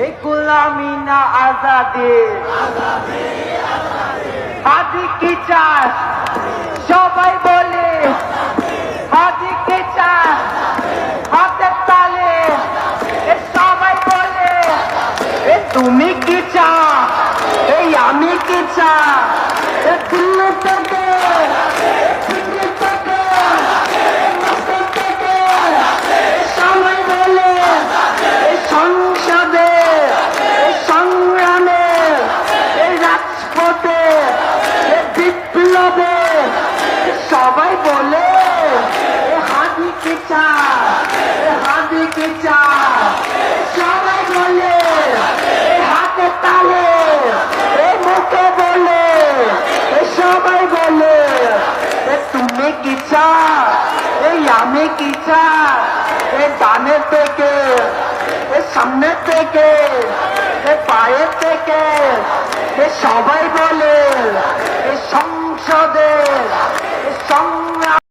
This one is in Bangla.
এই গোলামি না আজাদে, হাদি কি চাস সবাই বলে, হাদি কি চাস হাতের তালে, সবাই বলে তুমি কি চাও, এই আমি কি চাই, দিল্লি থেকে সবাই বলে সংসদে সংগ্রামে রাজপথে বিপ্লবে সবাই বলে হাদি কি চায়, হাদি কি চায়, সবাই বলে হাতে তালে, মুখে বলে সবাই বলে তুমি কি চাও, এই আমি কি চাই, ডানে থেকে সামনে থেকে পায়ের থেকে সবাই বলে সংসদে সংগ্রাম